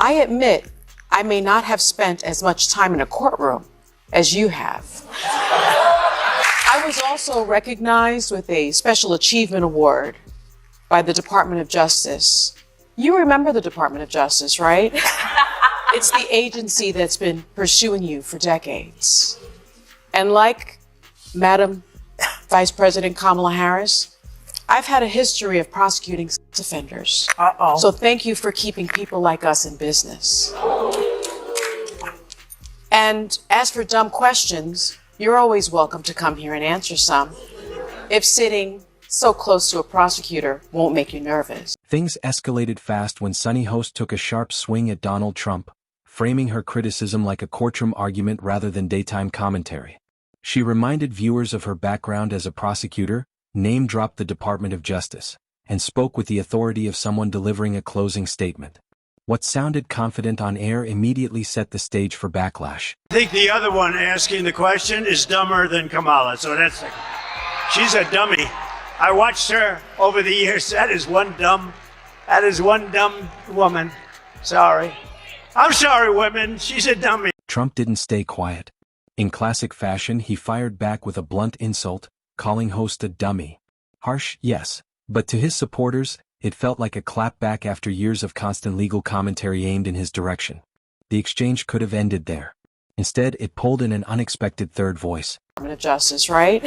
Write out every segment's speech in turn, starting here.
I admit I may not have spent as much time in a courtroom as you have. I was also recognized with a Special Achievement Award by the Department of Justice. You remember the Department of Justice, right? It's the agency that's been pursuing you for decades. And like Madam Vice President Kamala Harris, I've had a history of prosecuting sex offenders. So thank you for keeping people like us in business. And as for dumb questions, you're always welcome to come here and answer some, if sitting so close to a prosecutor won't make you nervous. Things escalated fast when Sunny Host took a sharp swing at Donald Trump, framing her criticism like a courtroom argument rather than daytime commentary. She reminded viewers of her background as a prosecutor, name-dropped the Department of Justice, and spoke with the authority of someone delivering a closing statement. What sounded confident on air immediately set the stage for backlash. I think the other one asking the question is dumber than Kamala, so she's a dummy. I watched her over the years. That is one dumb woman. Sorry. I'm sorry, women. She's a dummy. Trump didn't stay quiet. In classic fashion, he fired back with a blunt insult, calling Host a dummy. Harsh, yes, but to his supporters, it felt like a clapback after years of constant legal commentary aimed in his direction. The exchange could have ended there. Instead, it pulled in an unexpected third voice. Department of Justice, right?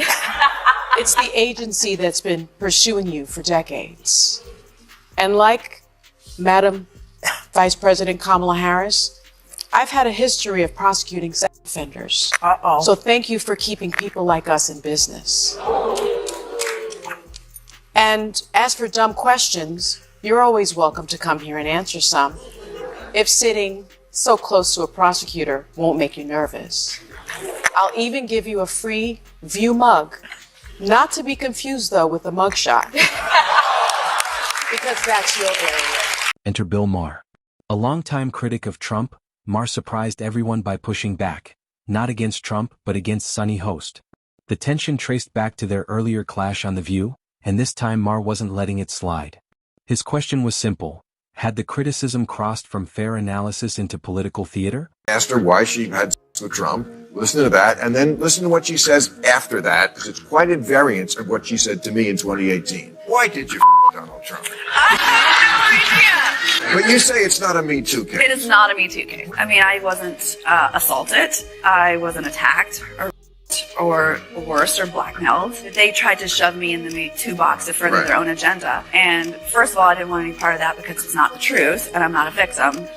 It's the agency that's been pursuing you for decades. And like Madam Vice President Kamala Harris, I've had a history of prosecuting sex offenders. So thank you for keeping people like us in business. And as for dumb questions, you're always welcome to come here and answer some, if sitting so close to a prosecutor won't make you nervous. I'll even give you a free View mug, not to be confused though with a mugshot, because that's your area. Enter Bill Maher. A longtime critic of Trump, Maher surprised everyone by pushing back, not against Trump but against Sunny Host. The tension traced back to their earlier clash on The View, and this time Maher wasn't letting it slide. His question was simple. Had the criticism crossed from fair analysis into political theater? Asked her why she had sex with Trump. Listen to that, and then listen to what she says after that, because it's quite at variance of what she said to me in 2018. Why did you Donald Trump? I have no idea. But you say it's not a Me Too case. It is not a Me Too case. I mean, I wasn't assaulted. I wasn't attacked or worse, or blackmailed. They tried to shove me in the Me Too box to further their own agenda. And first of all, I didn't want any part of that because it's not the truth, and I'm not a victim.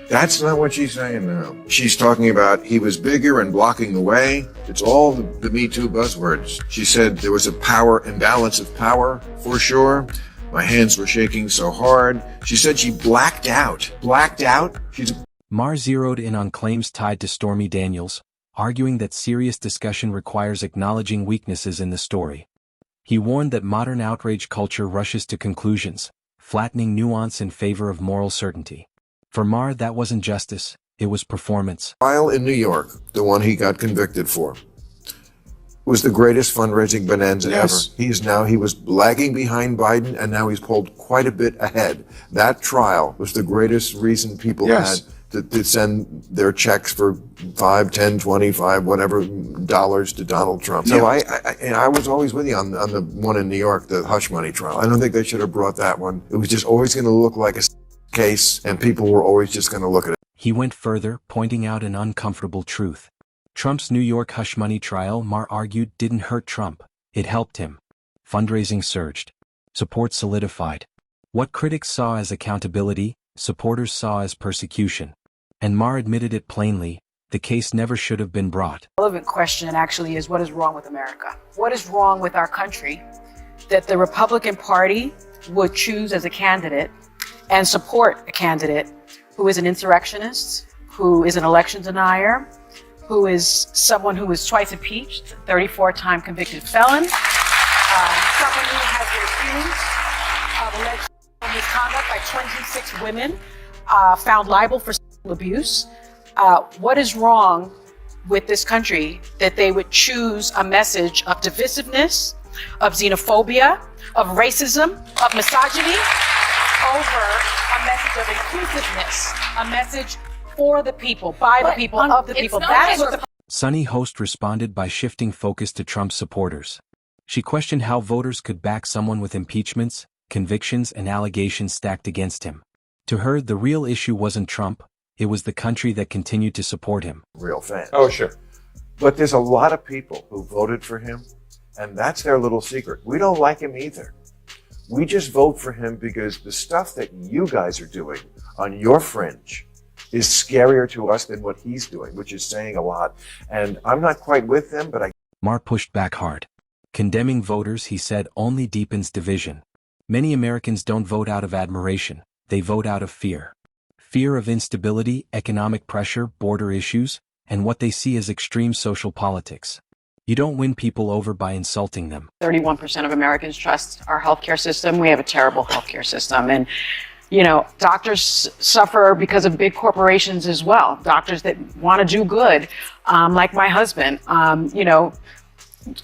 That's not what she's saying now. She's talking about he was bigger and blocking the way. It's all the Me Too buzzwords. She said there was a power imbalance of power, for sure. My hands were shaking so hard. She said she blacked out. Blacked out? Maher zeroed in on claims tied to Stormy Daniels, arguing that serious discussion requires acknowledging weaknesses in the story. He warned that modern outrage culture rushes to conclusions, flattening nuance in favor of moral certainty. For Maher, that wasn't justice, it was performance. Trial in New York, the one he got convicted for, was the greatest fundraising bonanza ever. He was lagging behind Biden, and now he's pulled quite a bit ahead. That trial was the greatest reason people had to send their checks for $5, $10, $25, whatever dollars to Donald Trump. So I was always with you on the one in New York, the hush money trial. I don't think they should have brought that one. It was just always going to look like a case, and people were always just going to look at it. He went further, pointing out an uncomfortable truth. Trump's New York hush money trial, Maher argued, didn't hurt Trump. It helped him. Fundraising surged. Support solidified. What critics saw as accountability, supporters saw as persecution. And Maher admitted it plainly, the case never should have been brought. The relevant question actually is, what is wrong with America? What is wrong with our country that the Republican Party would choose as a candidate and support a candidate who is an insurrectionist, who is an election denier, who is someone who was twice impeached, 34-time convicted felon, someone who has been accused of alleged misconduct by 26 women, found liable for sexual abuse. What is wrong with this country that they would choose a message of divisiveness, of xenophobia, of racism, of misogyny, over a message of inclusiveness, a message for the people, by the people, of the people. That's what the Sunny Host responded by shifting focus to Trump's supporters. She questioned how voters could back someone with impeachments, convictions, and allegations stacked against him. To her, the real issue wasn't Trump, it was the country that continued to support him. Real fans. Oh, sure. But there's a lot of people who voted for him, and that's their little secret. We don't like him either. We just vote for him because the stuff that you guys are doing on your fringe is scarier to us than what he's doing, which is saying a lot. And I'm not quite with them, but Maher pushed back hard. Condemning voters, he said, only deepens division. Many Americans don't vote out of admiration, they vote out of fear. Fear of instability, economic pressure, border issues, and what they see as extreme social politics. You don't win people over by insulting them. 31% of Americans trust our healthcare system. We have a terrible healthcare system. And, you know, doctors suffer because of big corporations as well. Doctors that want to do good, like my husband, you know,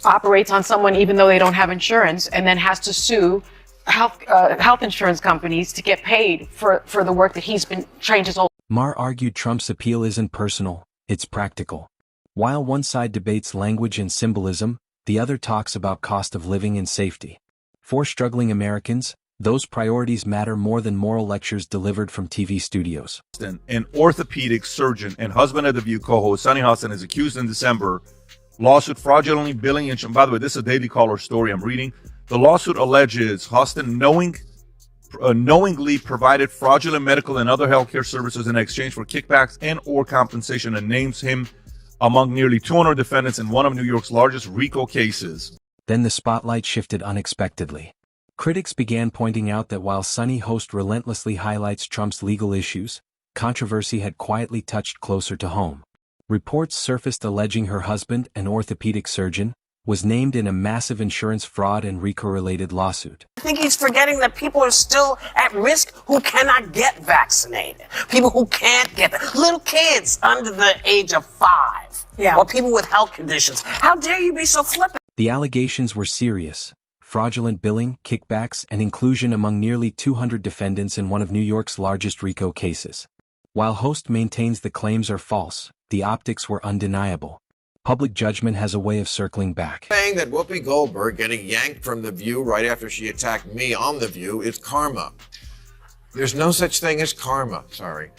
operates on someone even though they don't have insurance and then has to sue health insurance companies to get paid for the work that he's been trained his whole. Maher argued Trump's appeal isn't personal, it's practical. While one side debates language and symbolism, the other talks about cost of living and safety. For struggling Americans, those priorities matter more than moral lectures delivered from TV studios. An orthopedic surgeon and husband of The View co-host Sunny Hostin is accused in December lawsuit fraudulently billing insurance. By the way, this is a Daily Caller story I'm reading. The lawsuit alleges Hostin knowingly provided fraudulent medical and other healthcare services in exchange for kickbacks and or compensation, and names him among nearly 200 defendants in one of New York's largest RICO cases. Then the spotlight shifted unexpectedly. Critics began pointing out that while Sunny Host relentlessly highlights Trump's legal issues, controversy had quietly touched closer to home. Reports surfaced alleging her husband, an orthopedic surgeon, was named in a massive insurance fraud and RICO-related lawsuit. I think he's forgetting that people are still at risk who cannot get vaccinated. People who can't get that. Little kids under the age of 5. Yeah. Or people with health conditions. How dare you be so flippant? The allegations were serious. Fraudulent billing, kickbacks, and inclusion among nearly 200 defendants in one of New York's largest RICO cases. While Host maintains the claims are false, the optics were undeniable. Public judgment has a way of circling back. saying that Whoopi Goldberg getting yanked from The View right after she attacked me on The View is karma. There's no such thing as karma. Sorry.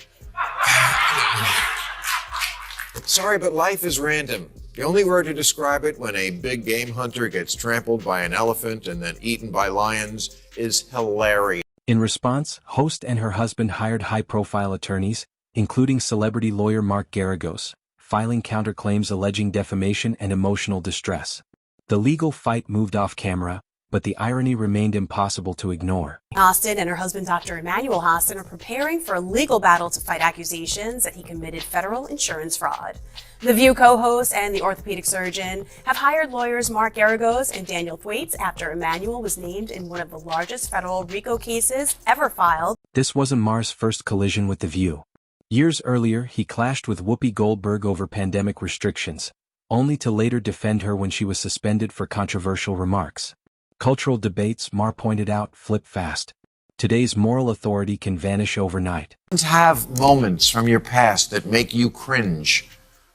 Sorry, but life is random. The only word to describe it when a big game hunter gets trampled by an elephant and then eaten by lions is hilarious. In response, Host and her husband hired high-profile attorneys, including celebrity lawyer Mark Garagos, filing counterclaims alleging defamation and emotional distress. The legal fight moved off camera, but the irony remained impossible to ignore. Hostin and her husband, Dr. Emmanuel Hostin, are preparing for a legal battle to fight accusations that he committed federal insurance fraud. The View co-host and the orthopedic surgeon have hired lawyers Mark Garagos and Daniel Thwaites after Emmanuel was named in one of the largest federal RICO cases ever filed. This wasn't Maher's first collision with The View. Years earlier, he clashed with Whoopi Goldberg over pandemic restrictions, only to later defend her when she was suspended for controversial remarks. Cultural debates, Maher pointed out, flip fast. Today's moral authority can vanish overnight. Have moments from your past that make you cringe.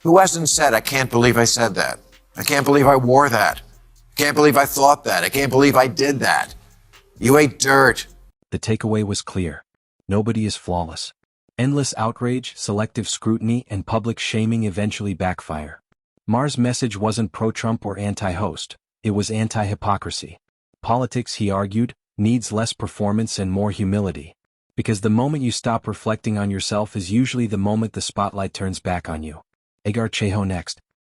Who hasn't said, I can't believe I said that? I can't believe I wore that. I can't believe I thought that. I can't believe I did that. You ate dirt. The takeaway was clear. Nobody is flawless. Endless outrage, selective scrutiny, and public shaming eventually backfire. Maher's message wasn't pro-Trump or anti-Host. It was anti-hypocrisy. Politics, he argued, needs less performance and more humility. Because the moment you stop reflecting on yourself is usually the moment the spotlight turns back on you. Egar Cheho next.